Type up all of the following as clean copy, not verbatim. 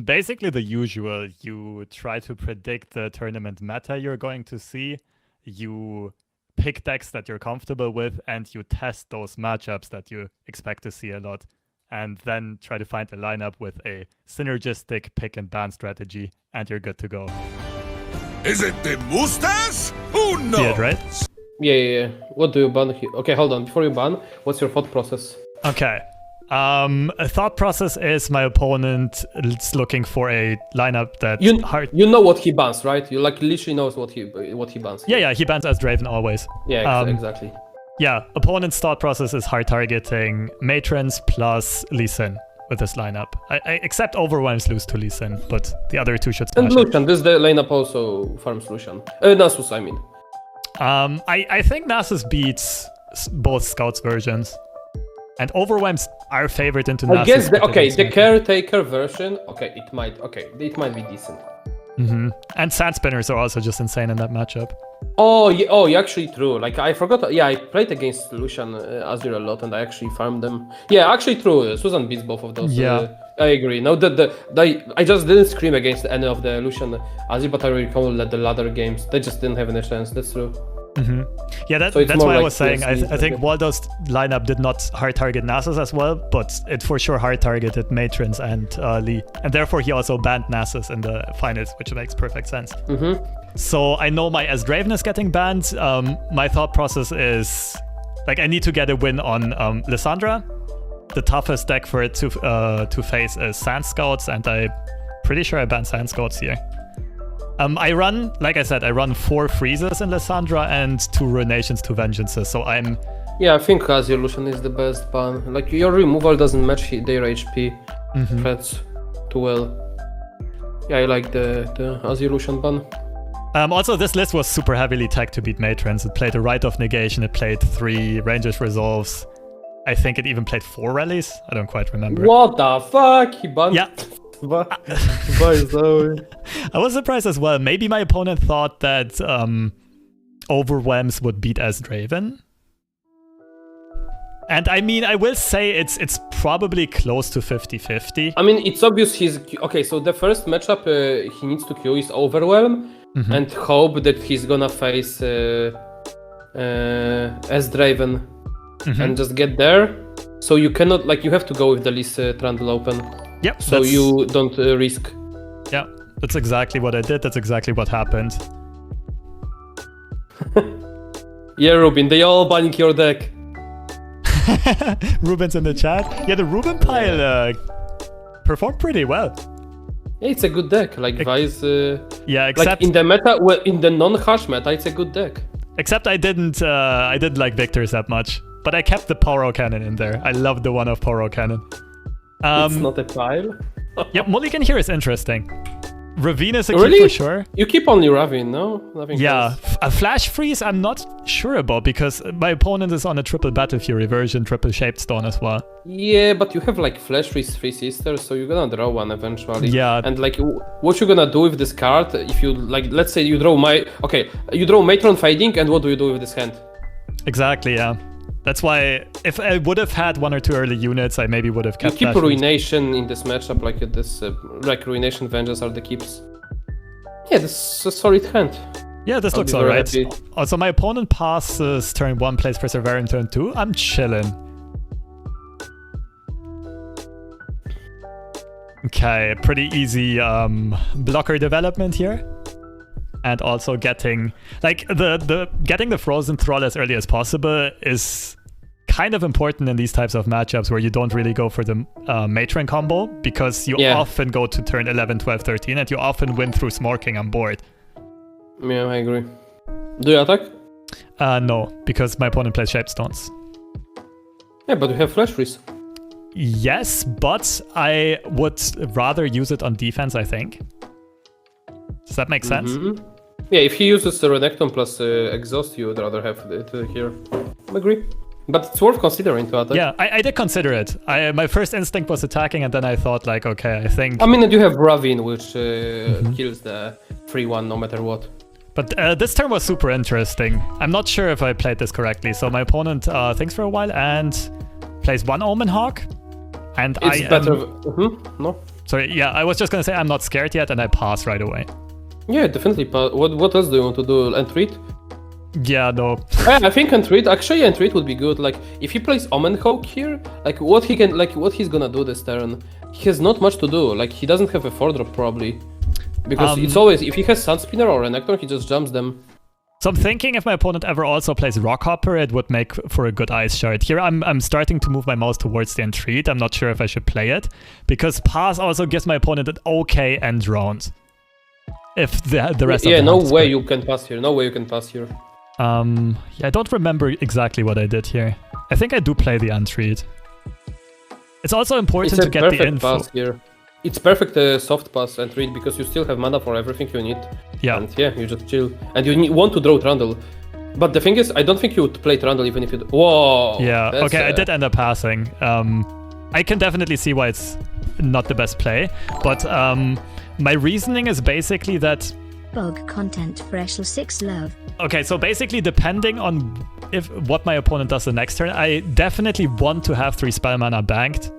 Basically the usual. You try to predict the tournament meta you're going to see. You pick decks that you're comfortable with, and you test those matchups that you expect to see a lot. And then try to find a lineup with a synergistic pick and ban strategy, and you're good to go. Is it the mustache? Who knows? See it, right? Yeah. What do you ban here? Okay, hold on. Before you ban, what's your thought process? Okay. A thought process is my opponent is looking for a lineup that You know what he bans, right? You like literally knows what he bans. Yeah, he bans as Draven always. Yeah, exactly. Yeah, opponent's thought process is hard targeting matrons plus Lee Sin with this lineup. I accept Overwhelms lose to Lee Sin, but the other two should smash And Lucian, this the lineup also farms Lucian. Nasus, I mean. I think Nasus beats both Scouts versions. And Overwhelms are favored into Nasus. I guess the Caretaker version, it might be decent. And Sand Spinners are also just insane in that matchup. Oh, yeah, actually true. Like, I forgot. Yeah, I played against Lucian Azir a lot, and I actually farmed them. Yeah, actually true. Susan beats both of those. Yeah. I agree. No, I just didn't scream against any of the Lucian Azir, but I recall that the latter games, they just didn't have any chance. That's true. Yeah, that's why I was saying I think Waldo's lineup did not hard target Nasus as well, but it for sure hard targeted Matrons and Lee, and therefore he also banned Nasus in the finals, which makes perfect sense. So I know my S-Draven is getting banned. My thought process is like I need to get a win on Lissandra. The toughest deck for it to face is Sand Scouts, and I'm pretty sure I banned Sand Scouts here. I run, like I said, 4 freezes in Lissandra and 2 Ruinations, 2 Vengeances, so I'm... Yeah, I think Azir Lucian is the best ban. Like, your removal doesn't match their HP threats too well. Yeah, I like the Azir Lucian ban. Also, this list was super heavily tagged to beat Matrons. It played a Rite of Negation, it played 3 Rangers Resolves. I think it even played 4 rallies. I don't quite remember. What the fuck? He banned... Yeah. I was surprised as well. Maybe my opponent thought that Overwhelms would beat S-Draven. And I mean, I will say it's probably close to 50-50. I mean, it's obvious he's... Okay, so the first matchup he needs to queue is Overwhelm and hope that he's gonna face S-Draven and just get there. So you cannot... Like, you have to go with the least Trundle open. Yep. So you don't risk. Yeah, that's exactly what I did. That's exactly what happened. Yeah, Ruben, they all banning your deck. Ruben's in the chat. Yeah, the Ruben pile performed pretty well. Yeah, it's a good deck. Like Vice. Yeah, except like in the meta, well, in the non-harsh meta, it's a good deck. Except I didn't like Victor's that much, but I kept the Poro Cannon in there. I love the one-off Poro Cannon. It's not a pile. Yep, Mulligan here is interesting. Ravine is a keep for sure. You keep only Ravine, no? Nothing yeah, a Flash Freeze I'm not sure about because my opponent is on a triple Battle Fury version, triple Shaped Stone as well. Yeah, but you have like Flash Freeze 3 sisters, so you're gonna draw one eventually. Yeah. And like, what you're gonna do with this card, if you, like, let's say you draw you draw Matron Fading, and what do you do with this hand? Exactly, yeah. That's why, if I would have had 1 or 2 early units, I maybe would have kept. You keep Ruination in this matchup, like this, like Ruination Vengeance are the keeps. Yeah, this is a solid hand. Yeah, this looks alright. Also, my opponent passes turn 1, plays Perseverance turn 2. I'm chilling. Okay, pretty easy blocker development here. And also getting getting the Frozen Thrall as early as possible is kind of important in these types of matchups where you don't really go for the Matron combo because you often go to turn 11, 12, 13 and you often win through smorking on board. Yeah, I agree. Do you attack? No, because my opponent plays Shaped Stones. Yeah, but you have Flash Freeze. Yes, but I would rather use it on defense, I think. Does that make sense? Yeah, if he uses the Renekton plus Exhaust, you would rather have it here. I agree. But it's worth considering to attack. Yeah, I did consider it. My first instinct was attacking, and then I thought, like, okay, I think... I mean, you have Ravine, which kills the 3-1 no matter what. But this turn was super interesting. I'm not sure if I played this correctly. So my opponent thinks for a while and plays 1 Omen Hawk. And it's better... No? So yeah, I was just gonna say I'm not scared yet, and I pass right away. Yeah, definitely. What else do you want to do? Entreat? Yeah, no. I think Entreat would be good. Like if he plays Omen Hawk here, like what he's gonna do this turn. He has not much to do. Like he doesn't have a 4-drop probably, because it's always if he has Sunspinner or Renekton, he just jumps them. So I'm thinking if my opponent ever also plays Rockhopper, it would make for a good ice shard. Here I'm starting to move my mouse towards the Entreat. I'm not sure if I should play it, because pass also gives my opponent an okay end round. If the rest of the no way you can pass here. No way you can pass here. Yeah, I don't remember exactly what I did here. I think I do play the Entreat. It's also important to get the info. Pass here. It's perfect soft pass Entreat because you still have mana for everything you need. Yeah. And yeah, you just chill. And you want to draw Trundle. But the thing is, I don't think you would play Trundle even if you... Whoa! Yeah, okay, I did end up passing. I can definitely see why it's not the best play. But my reasoning is basically that... Bog content Freshel 6 love. Okay, so basically depending on what my opponent does the next turn, I definitely want to have 3 spell mana banked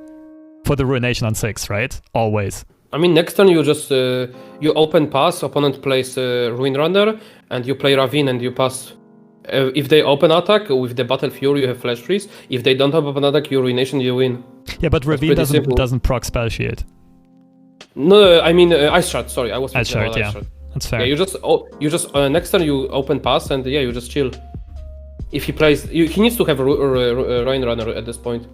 for the Ruination on 6, right? Always. I mean, next turn you just you open pass, opponent plays Ruin Runner, and you play Ravine and you pass. If they open attack with the Battle Fury, you have Flash Freeze. If they don't have open attack, you Ruination, you win. Yeah, but Ravine doesn't proc Spell Shield. No, I mean Ice Shard. Sorry, I was Ice Shard. Yeah, that's fair. Yeah, you just next turn you open pass and yeah, you just chill. If he plays, he needs to have a Ruin Runner at this point.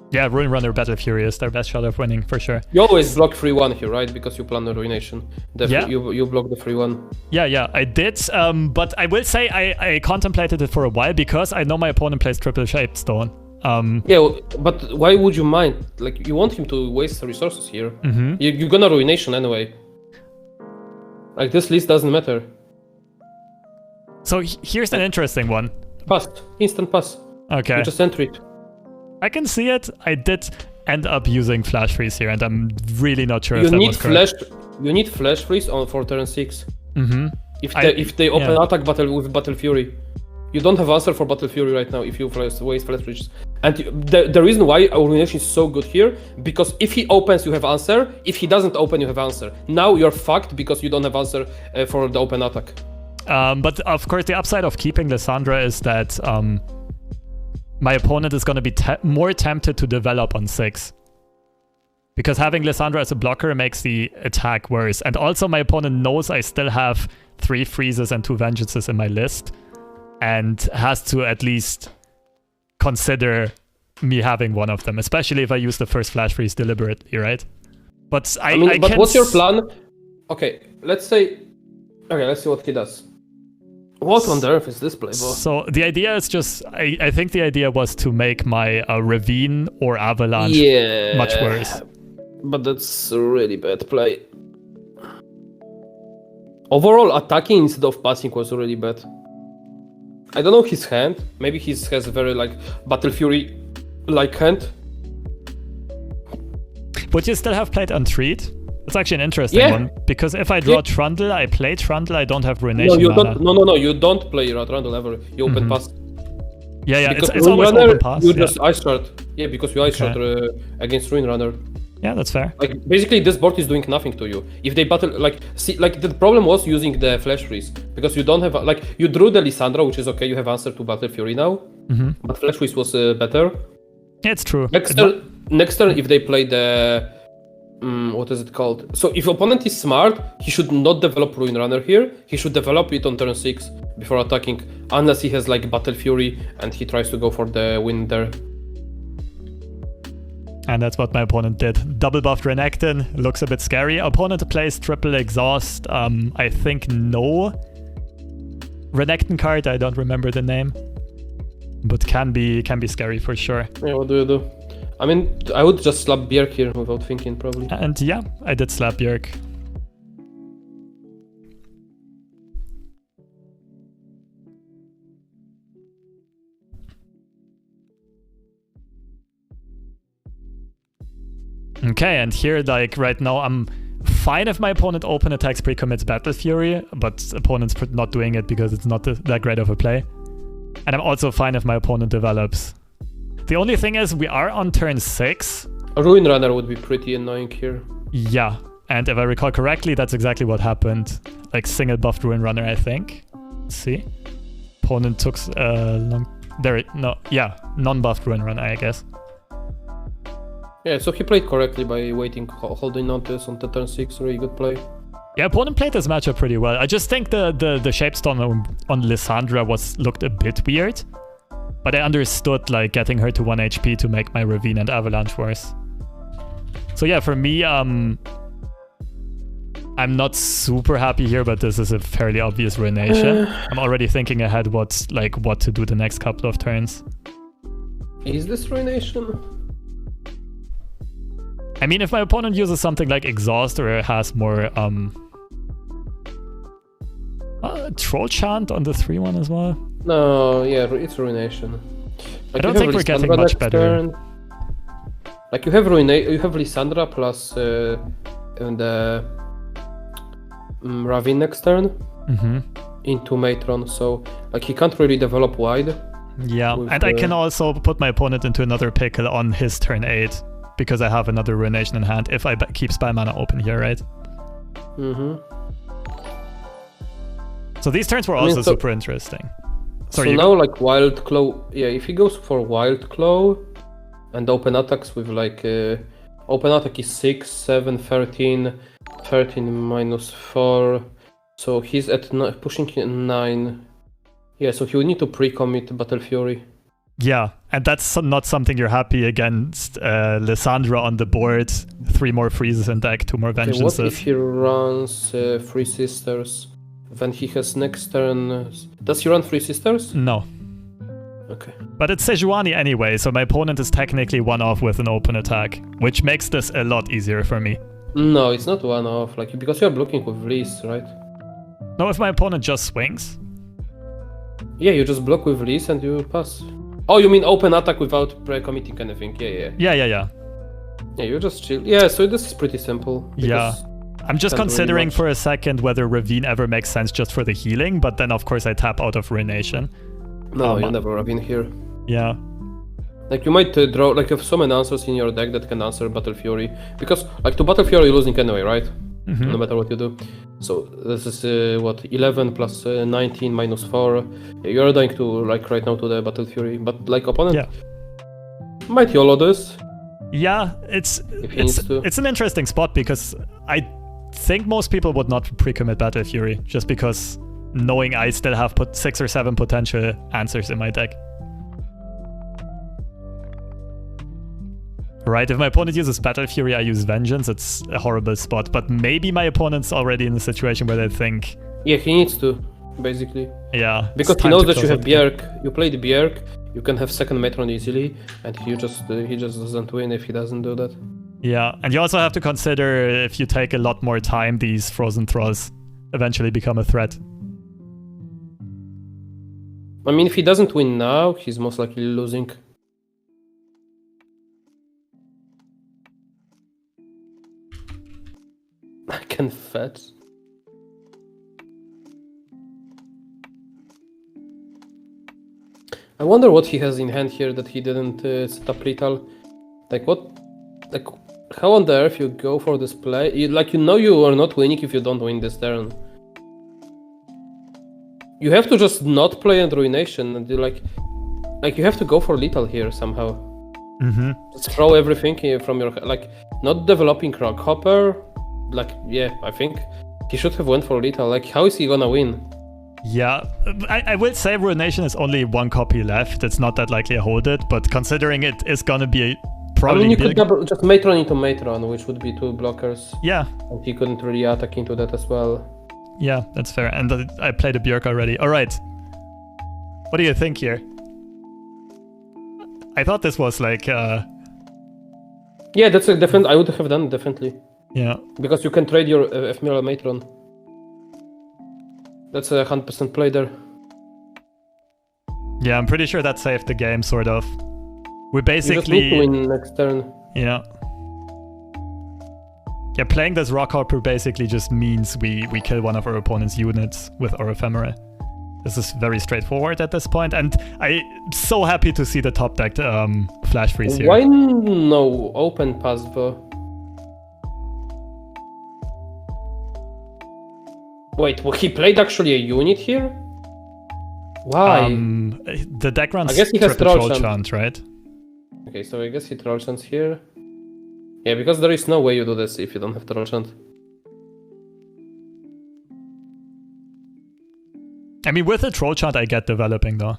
Yeah, Ruin Runner, Battle Fury is their best shot of winning, for sure. You always block 3-1 here, right? Because you plan the Ruination. Yeah. You block the 3-1. Yeah, I did. But I will say I contemplated it for a while because I know my opponent plays Triple Shaped Stone. Yeah, but why would you mind? Like, you want him to waste resources here. You're gonna Ruination anyway. Like, this list doesn't matter. So here's an interesting one. Pass. Instant pass. Okay. You just enter it. I can see it. I did end up using Flash Freeze here, and I'm really not sure if that was correct. You need Flash Freeze for turn 6. If they open attack battle with Battle Fury. You don't have answer for Battle Fury right now if you waste Flash Freeze. And the reason why Ruination is so good here, because if he opens, you have answer. If he doesn't open, you have answer. Now you're fucked because you don't have answer for the open attack. But of course, the upside of keeping Lissandra is that my opponent is going to be more tempted to develop on 6. Because having Lissandra as a blocker makes the attack worse. And also my opponent knows I still have 3 freezes and 2 vengeances in my list. And has to at least consider me having one of them. Especially if I use the first Flash Freeze deliberately, right? But but what's your plan? Okay, let's see what he does. What on earth is this play, bro? So the idea is just, I think the idea was to make my Ravine or Avalanche much worse. But that's a really bad play. Overall, attacking instead of passing was really bad. I don't know his hand. Maybe he has a very Battle Fury hand. Would you still have played Entreat? It's actually an interesting one, because if I draw Trundle, I play Trundle, I don't have Ruination. No, you don't. No, you don't play Trundle ever. You open pass. Yeah, it's always open pass. You just Ice Shard. Yeah, because you Ice Shard against Ruin Runner. Yeah, that's fair. Like, basically, this board is doing nothing to you. If they battle, the problem was using the Flash Freeze, because you don't have, you drew the Lissandra, which is okay, you have answer to Battle Fury now, but Flash Freeze was better. Yeah, it's true. Next turn, if they play the, what is it called? So if opponent is smart, he should not develop Ruin Runner here, he should develop it on turn 6 before attacking, unless he has, Battle Fury, and he tries to go for the win there. And that's what my opponent did. Double buffed Renekton, looks a bit scary. Opponent plays triple exhaust. I think no Renekton card, I don't remember the name. But can be scary for sure. Yeah, what do you do? I mean, I would just slap Bjerg here without thinking, probably. And yeah, I did slap Bjerg. Okay, and here, right now, I'm fine if my opponent open attacks pre-commits Battle Fury, but opponent's not doing it because it's not that great of a play. And I'm also fine if my opponent develops. The only thing is, we are on turn 6. A Ruin Runner would be pretty annoying here. Yeah, and if I recall correctly, that's exactly what happened. Like single buffed Ruin Runner, I think. Let's see. Opponent took non-buffed Ruin Runner, I guess. Yeah, so he played correctly by waiting, holding on to this on the turn 6. Really good play. Yeah, opponent played this matchup pretty well. I just think the Shapestorm on Lissandra looked a bit weird. But I understood like getting her to 1 HP to make my Ravine and Avalanche worse. So yeah, for me, I'm not super happy here, but this is a fairly obvious Ruination. I'm already thinking ahead what to do the next couple of turns. Is this Ruination? I mean, if my opponent uses something like Exhaust or has more Troll Chant on the 3-1 as well. No, yeah, it's Ruination. Like I don't think we're getting much better. Turn. Like you have Lissandra plus Ravine next turn into Matron, so like he can't really develop wide. Yeah, and I can also put my opponent into another pickle on his turn 8 because I have another Ruination in hand if I keep Spy Mana open here, right? So these turns were also super interesting. Sorry, so now like Wild Claw, yeah, if he goes for Wild Claw and open attacks with like open attack is 6, 7, 13, 13 minus 4, so he's at pushing 9. Yeah, so he will need to pre-commit Battle Fury. Yeah, and that's not something you're happy against Lissandra on the board. 3 more freezes in deck, 2 more vengeances. What if he runs 3 Sisters? Then he has next turn... Does he run 3 Sisters? No. Okay. But it's Sejuani anyway, so my opponent is technically 1-off with an open attack, which makes this a lot easier for me. No, it's not 1-off, like because you're blocking with Liss, right? No, if my opponent just swings. Yeah, you just block with Liss and you pass. Oh, you mean open attack without pre-committing anything? Yeah. Yeah, you just chill. Yeah, so this is pretty simple. Yeah. I'm just considering for a second whether Ravine ever makes sense just for the healing, but then of course I tap out of Ruination. No, you never Ravine here. Yeah. Like you might draw, like you have so many answers in your deck that can answer Battle Fury. Because like to Battle Fury you're losing anyway, right? No matter what you do. So this is what, 11 plus 19 minus 4. Yeah, you're dying to like right now to the Battle Fury, but like opponent might YOLO this. Yeah, it's an interesting spot because I think most people would not pre-commit Battle Fury just because knowing I still have 6 or 7 potential answers in my deck. Right, if my opponent uses Battle Fury, I use Vengeance. It's a horrible spot, but maybe my opponent's already in a situation where they think... Yeah, he needs to, basically. Yeah. Because he knows that you have Bjerg. You play the Bjerg, you can have second Matron easily, and he just doesn't win if he doesn't do that. Yeah, and you also have to consider if you take a lot more time, these Frozen Thralls eventually become a threat. I mean, if he doesn't win now, he's most likely losing. I can fetch. I wonder what he has in hand here that he didn't set up lethal. Like what? Like how on the earth you go for this play? You know you are not winning if you don't win this turn. You have to just not play and Ruination, and you like you have to go for lethal here somehow. Just throw everything from your like not developing Rock Hopper. Like yeah, I think he should have went for lethal. Like how is he gonna win? Yeah, I will say Ruination is only 1 copy left. It's not that likely I hold it, but considering it is gonna be probably... I mean, you could double, just Matron into Matron, which would be 2 blockers. Yeah. And he couldn't really attack into that as well. Yeah, that's fair. And I played a Bjerg already. Alright. What do you think here? I thought this was like... Yeah, that's a different... I would have done it differently. Yeah. Because you can trade your Ephemeral Matron. That's a 100% play there. Yeah, I'm pretty sure that saved the game, sort of. We basically... You just need to win next turn. Yeah. Yeah, playing this Rock Hopper basically just means we kill one of our opponent's units with our Ephemera. This is very straightforward at this point, and I'm so happy to see the top decked Flash Freeze here. Why no open pass though? Wait, well, he played actually a unit here? Why? The deck runs I guess he has triple troll chant, right? Okay, so I guess he troll chants here. Yeah, because there is no way you do this if you don't have troll chant. I mean, with a troll chant, I get developing though.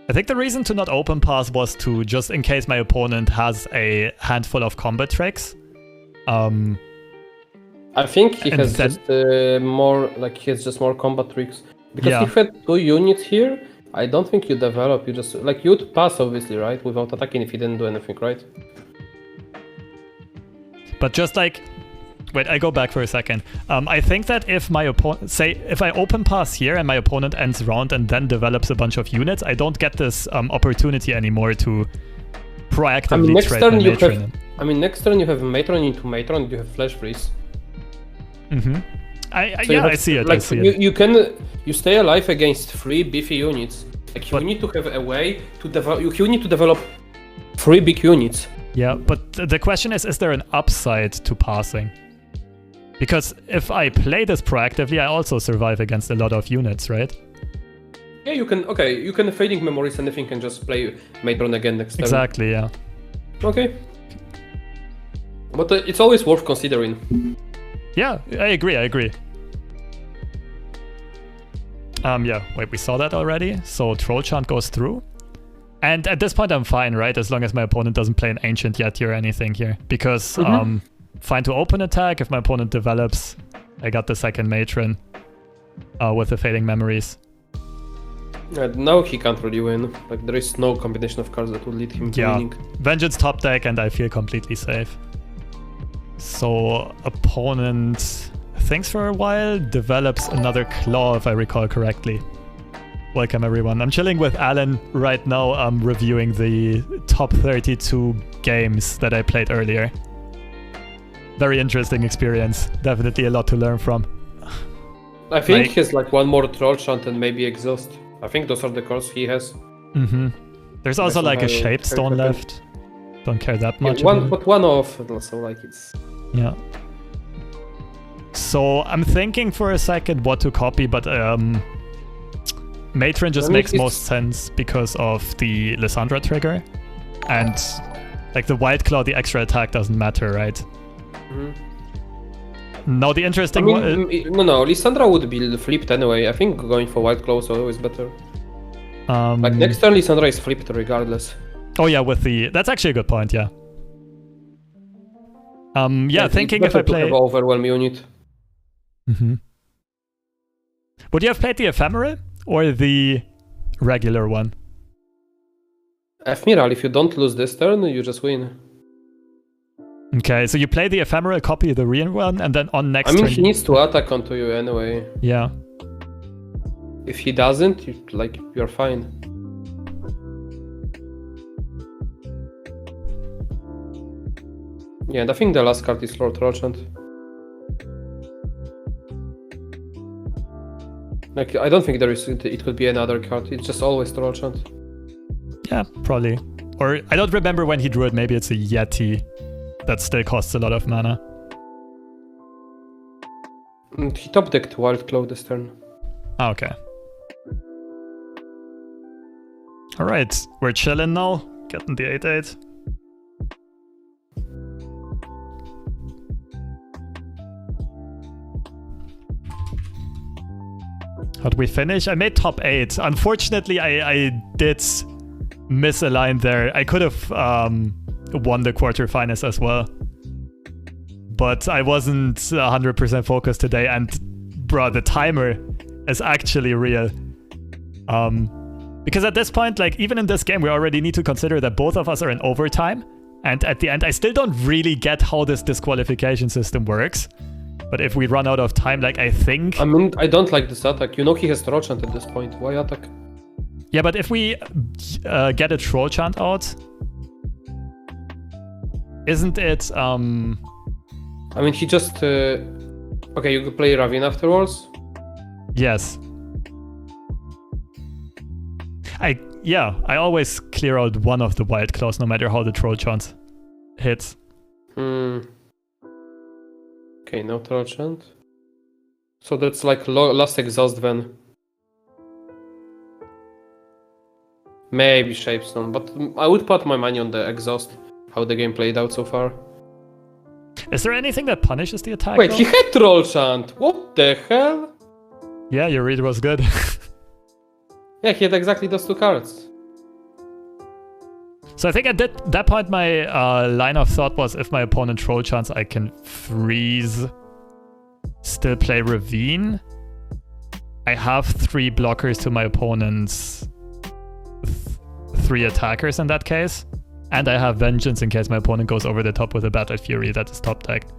I think the reason to not open pass was to just in case my opponent has a handful of combat tricks. I think he has just more combat tricks. Because if you had 2 units here, I don't think you develop. You just you'd pass obviously, right, without attacking if you didn't do anything, right? But just wait, I go back for a second. I think that if my opponent, if I open pass here and my opponent ends round and then develops a bunch of units, I don't get this opportunity anymore to proactively trade my Matron. Next turn you have Matron into Matron, you have Flash Freeze. I see it. You stay alive against 3 beefy units. You need to have a way to develop. You need to develop 3 big units. Yeah, but the question is there an upside to passing? Because if I play this proactively, I also survive against a lot of units, right? Yeah, you can. Okay, you can Fading Memories anything and just play Matron again next turn. Exactly, yeah. Okay. But it's always worth considering. Yeah, I agree. Yeah, wait, we saw that already. So Troll Chant goes through. And at this point I'm fine, right? As long as my opponent doesn't play an Ancient Yeti or anything here. Because fine to open attack. If my opponent develops, I got the second Matron with the Fading Memories. Now he can't really win. There is no combination of cards that would lead him to winning. Vengeance top deck and I feel completely safe. So opponent thinks for a while, develops another Claw if I recall correctly. Welcome everyone. I'm chilling with Alan right now. I'm reviewing the top 32 games that I played earlier. Very interesting experience. Definitely a lot to learn from. I think he has one more Troll Chant and maybe Exhaust. I think those are the cards he has. There's also a Shaped Stone left. Don't care that much. But one off, so it's... Yeah. So I'm thinking for a second what to copy, but Matron just makes most sense because of the Lissandra trigger. And the Wild Claw, the extra attack doesn't matter, right? Now the interesting one... No, Lissandra would be flipped anyway. I think going for Wild Claw is always better. Next turn Lissandra is flipped regardless. Oh yeah, with the... That's actually a good point, yeah. Thinking if I play... Have Overwhelm unit. Would you have played the Ephemeral or the regular one? Ephemeral, if you don't lose this turn, you just win. Okay, so you play the Ephemeral, copy the real one, and then on next turn... he needs to attack onto you anyway. Yeah. If he doesn't, you're fine. Yeah, and I think the last card is Lord Troll Chant. I don't think it could be another card. It's just always Troll Chant. Yeah, probably. Or I don't remember when he drew it. Maybe it's a Yeti that still costs a lot of mana. He top decked Wild Claw this turn. Ah, okay. Alright, we're chilling now. Getting the 8-8. How'd we finish? I made top 8. Unfortunately, I did miss a line there. I could have won the quarterfinals as well. But I wasn't 100% focused today, and bro, the timer is actually real. Because at this point, even in this game, we already need to consider that both of us are in overtime. And at the end, I still don't really get how this disqualification system works. But if we run out of time, I think... I don't like this attack. You know he has Troll Chant at this point. Why attack? Yeah, but if we get a Troll Chant out... Isn't it... he just... Okay, you could play Ravine afterwards? Yes. I always clear out one of the Wild Claws, no matter how the Troll Chant hits. Okay, no Troll Chant. So that's like last exhaust then. Maybe Shapestone, but I would put my money on the exhaust, how the game played out so far. Is there anything that punishes the attack? Wait, though? he had Troll Chant! What the hell? Yeah, your read was good. Yeah, he had exactly those 2 cards. So I think at that point my line of thought was if my opponent Troll Chants, I can freeze, still play Ravine. I have 3 blockers to my opponent's 3 attackers in that case. And I have Vengeance in case my opponent goes over the top with a Battle Fury that is top decked.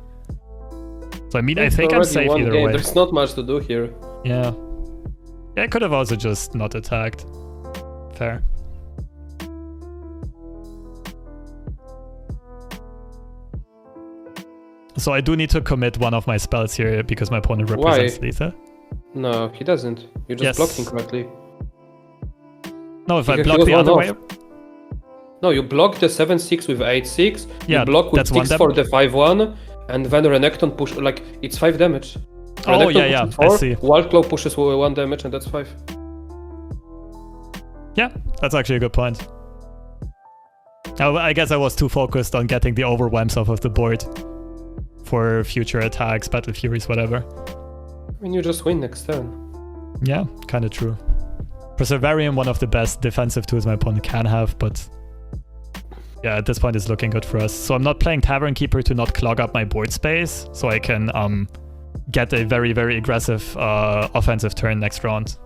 So I mean, I think I'm safe either way. There's not much to do here. Yeah. Yeah, I could have also just not attacked. Fair. So I do need to commit one of my spells here because my opponent represents Letha. No, he doesn't. You just blocked incorrectly. No, if I block the other way... No, you block the 7-6 with 8-6. Yeah, you block with 6 for the 5-1, and then Renekton push like it's 5 damage. Oh yeah, I see. Wildclaw pushes 1 damage, and that's 5. Yeah, that's actually a good point. I guess I was too focused on getting the overwhelms off of the board for future attacks, Battle Furies, whatever. I mean, you just win next turn. Yeah, kind of true. Perseverance, one of the best defensive tools my opponent can have, but yeah, at this point it's looking good for us. So I'm not playing Tavern Keeper to not clog up my board space, so I can get a very, very aggressive offensive turn next round.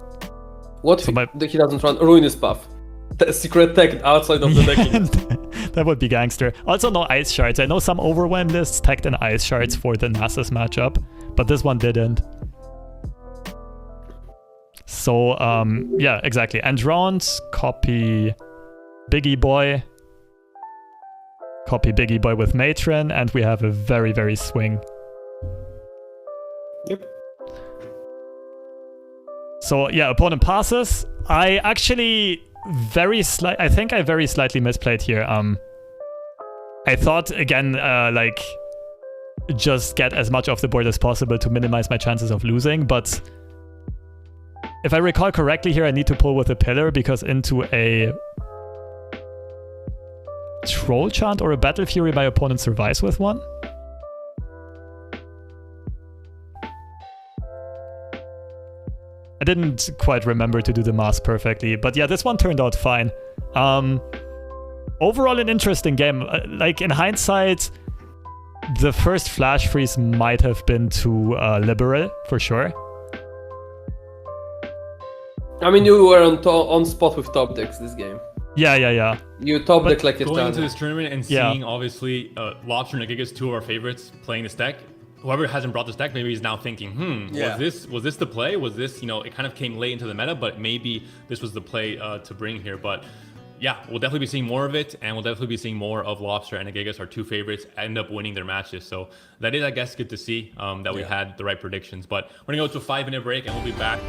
What so if he doesn't run Ruinous Buff? The secret tech outside of the decking. That would be gangster. Also no Ice Shards. I know some Overwhelm lists tagged in Ice Shards for the Nasus matchup, but this one didn't. So, yeah, exactly. End round, copy Biggie Boy. Copy Biggie Boy with Matron, and we have a very, very swing. Yep. So, yeah, opponent passes. I actually I think I very slightly misplayed here. I thought, again, like, just get as much off the board as possible to minimize my chances of losing, but if I recall correctly here, I need to pull with a pillar because into a Troll Chant or a Battle Fury my opponent survives with one. I didn't quite remember to do the math perfectly, but yeah, this one turned out fine. Overall, an interesting game. Like, in hindsight, the first Flash Freeze might have been too liberal, for sure. I mean, you were on spot with top decks this game. Yeah. You top deck like it's going into this tournament and seeing, obviously, Lobster and Gigas, 2 of our favorites, playing this deck. Whoever hasn't brought this deck, maybe he's now thinking, was this the play? Was this, it kind of came late into the meta, but maybe this was the play to bring here. But yeah, we'll definitely be seeing more of it, and we'll definitely be seeing more of Lobster and Gigas, our 2 favorites, end up winning their matches. So that is, I guess, good to see that we had the right predictions. But we're gonna go to a 5-minute break, and we'll be back.